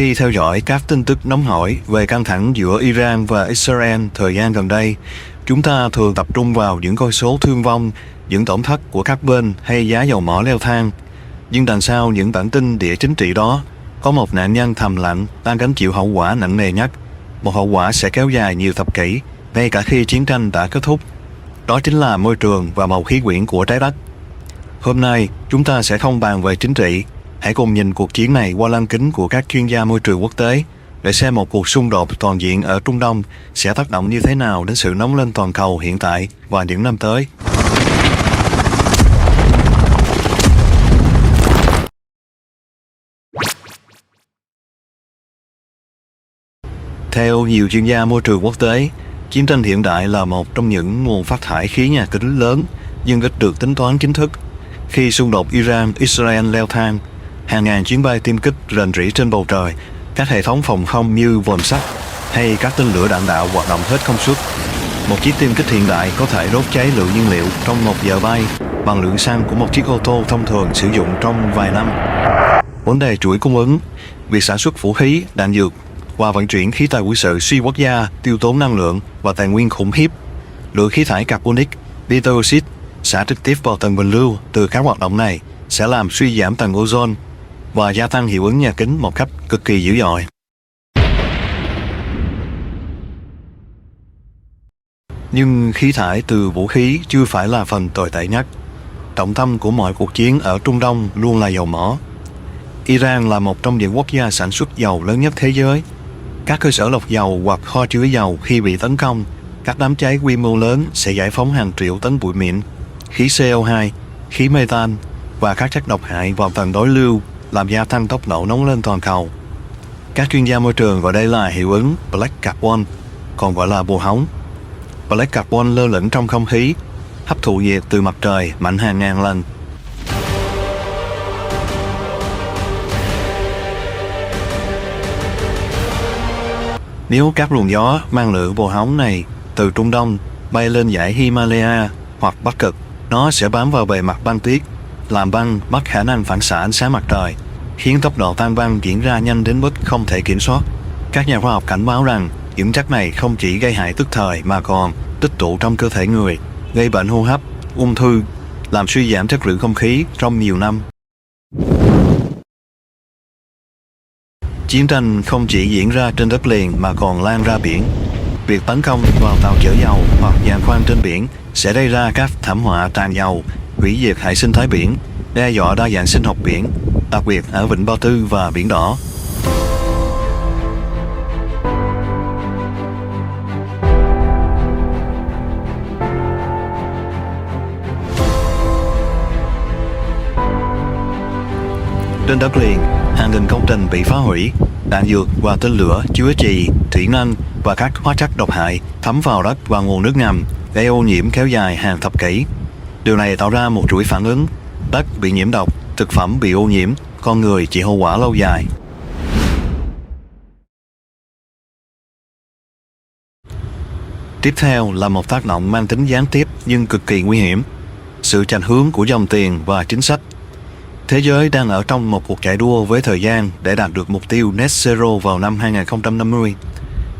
Khi theo dõi các tin tức nóng hổi về căng thẳng giữa Iran và Israel thời gian gần đây, chúng ta thường tập trung vào những con số thương vong, những tổn thất của các bên hay giá dầu mỏ leo thang. Nhưng đằng sau những bản tin địa chính trị đó, có một nạn nhân thầm lặng đang gánh chịu hậu quả nặng nề nhất. Một hậu quả sẽ kéo dài nhiều thập kỷ, ngay cả khi chiến tranh đã kết thúc. Đó chính là môi trường và bầu khí quyển của trái đất. Hôm nay, chúng ta sẽ không bàn về chính trị. Hãy cùng nhìn cuộc chiến này qua lăng kính của các chuyên gia môi trường quốc tế để xem một cuộc xung đột toàn diện ở Trung Đông sẽ tác động như thế nào đến sự nóng lên toàn cầu hiện tại và những năm tới. Theo nhiều chuyên gia môi trường quốc tế, chiến tranh hiện đại là một trong những nguồn phát thải khí nhà kính lớn nhưng ít được tính toán chính thức. Khi xung đột Iran-Israel leo thang, hàng ngàn chuyến bay tiêm kích rền rĩ trên bầu trời, các hệ thống phòng không như vòm sắt hay các tên lửa đạn đạo hoạt động hết công suất. Một chiếc tiêm kích hiện đại có thể đốt cháy lượng nhiên liệu trong 1 giờ bay bằng lượng xăng của một chiếc ô tô thông thường sử dụng trong vài năm. Vấn đề chuỗi cung ứng, việc sản xuất vũ khí, đạn dược và vận chuyển khí tài quân sự xuyên quốc gia tiêu tốn năng lượng và tài nguyên khủng khiếp. Lượng khí thải carbonic, dioxide xả trực tiếp vào tầng bình lưu từ các hoạt động này sẽ làm suy giảm tầng ozone và gia tăng hiệu ứng nhà kính một cách cực kỳ dữ dội. Nhưng khí thải từ vũ khí chưa phải là phần tồi tệ nhất. Trọng tâm của mọi cuộc chiến ở Trung Đông luôn là dầu mỏ. Iran là một trong những quốc gia sản xuất dầu lớn nhất thế giới. Các cơ sở lọc dầu hoặc kho chứa dầu khi bị tấn công, các đám cháy quy mô lớn sẽ giải phóng hàng triệu tấn bụi mịn, khí CO2, khí metan và các chất độc hại vào tầng đối lưu, làm gia tăng tốc độ nóng lên toàn cầu. Các chuyên gia môi trường gọi đây là hiệu ứng Black Carbon, còn gọi là bồ hóng. Black Carbon lơ lửng trong không khí, hấp thụ nhiệt từ mặt trời mạnh hàng ngàn lần. Nếu các luồng gió mang lượng bồ hóng này từ Trung Đông bay lên dãy Himalaya hoặc Bắc Cực, nó sẽ bám vào bề mặt băng tuyết, làm băng mất khả năng phản xạ ánh sáng mặt trời, khiến tốc độ tan băng diễn ra nhanh đến mức không thể kiểm soát. Các nhà khoa học cảnh báo rằng những chất này không chỉ gây hại tức thời mà còn tích tụ trong cơ thể người, gây bệnh hô hấp, ung thư, làm suy giảm chất lượng không khí trong nhiều năm. Chiến tranh không chỉ diễn ra trên đất liền mà còn lan ra biển. Việc tấn công vào tàu chở dầu hoặc giàn khoan trên biển sẽ gây ra các thảm họa tràn dầu, hủy diệt hệ sinh thái biển, đe dọa đa dạng sinh học biển, đặc biệt ở Vịnh Ba Tư và Biển Đỏ. Trên đất liền, hàng nghìn công trình bị phá hủy, đạn dược và tên lửa chứa chì, thủy ngân và các hóa chất độc hại thấm vào đất và nguồn nước ngầm, gây ô nhiễm kéo dài hàng thập kỷ. Điều này tạo ra một chuỗi phản ứng: đất bị nhiễm độc, thực phẩm bị ô nhiễm, con người chịu hậu quả lâu dài. Tiếp theo là một tác động mang tính gián tiếp nhưng cực kỳ nguy hiểm: sự chệch hướng của dòng tiền và chính sách. Thế giới đang ở trong một cuộc chạy đua với thời gian để đạt được mục tiêu Net Zero vào năm 2050.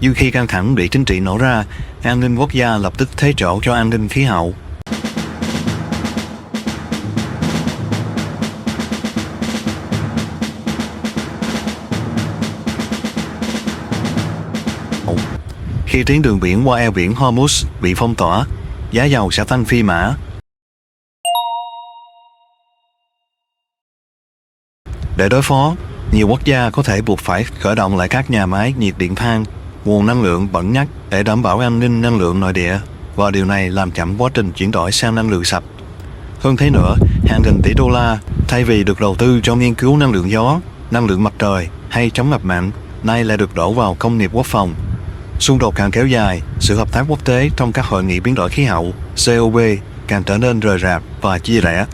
Nhưng khi căng thẳng địa chính trị nổ ra, an ninh quốc gia lập tức thế chỗ cho an ninh khí hậu. Khi tuyến đường biển qua eo biển Hormuz bị phong tỏa, giá dầu sẽ tăng phi mã. Để đối phó, nhiều quốc gia có thể buộc phải khởi động lại các nhà máy nhiệt điện than, nguồn năng lượng bẩn nhất để đảm bảo an ninh năng lượng nội địa, và điều này làm chậm quá trình chuyển đổi sang năng lượng sạch. Hơn thế nữa, hàng nghìn tỷ đô la thay vì được đầu tư cho nghiên cứu năng lượng gió, năng lượng mặt trời hay chống ngập mặn, nay lại được đổ vào công nghiệp quốc phòng. Xung đột càng kéo dài, sự hợp tác quốc tế trong các hội nghị biến đổi khí hậu COP càng trở nên rời rạc và chia rẽ.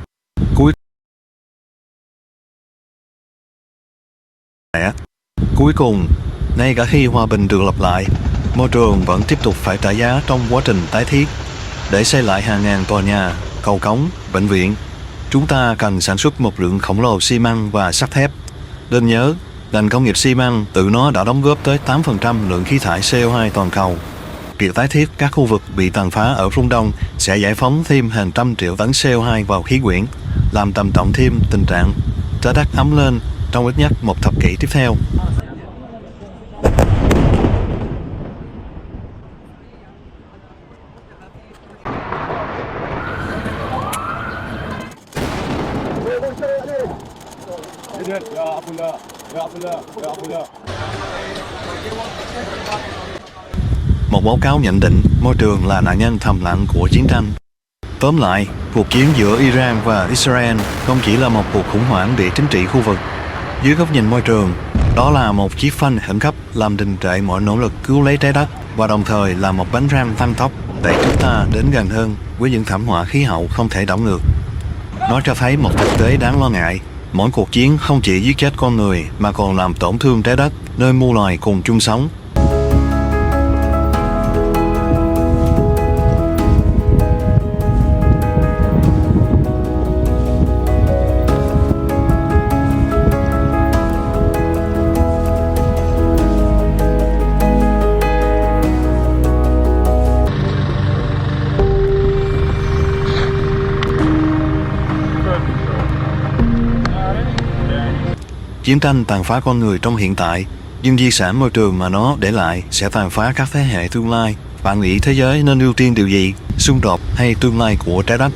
Cuối cùng, ngay cả khi hòa bình được lập lại, môi trường vẫn tiếp tục phải trả giá trong quá trình tái thiết. Để xây lại hàng ngàn tòa nhà, cầu cống, bệnh viện, chúng ta cần sản xuất một lượng khổng lồ xi măng và sắt thép. Nên nhớ, Ngành công nghiệp xi măng tự nó đã đóng góp tới 8% lượng khí thải CO2 toàn cầu. Việc tái thiết các khu vực bị tàn phá ở Trung Đông sẽ giải phóng thêm hàng trăm triệu tấn CO2 vào khí quyển, làm trầm trọng thêm tình trạng trái đất ấm lên trong ít nhất một thập kỷ tiếp theo. Một báo cáo nhận định môi trường là nạn nhân thầm lặng của chiến tranh. Tóm lại, cuộc chiến giữa Iran và Israel không chỉ là một cuộc khủng hoảng địa chính trị khu vực. Dưới góc nhìn môi trường, đó là một chiếc phanh khẩn cấp làm đình trệ mọi nỗ lực cứu lấy trái đất và đồng thời là một bánh răng tăng tốc đẩy chúng ta đến gần hơn với những thảm họa khí hậu không thể đảo ngược. Nó cho thấy một thực tế đáng lo ngại. Mỗi cuộc chiến không chỉ giết chết con người mà còn làm tổn thương trái đất, nơi muôn loài cùng chung sống. Chiến tranh tàn phá con người trong hiện tại, nhưng di sản môi trường mà nó để lại sẽ tàn phá các thế hệ tương lai. Bạn nghĩ thế giới nên ưu tiên điều gì? Xung đột hay tương lai của trái đất?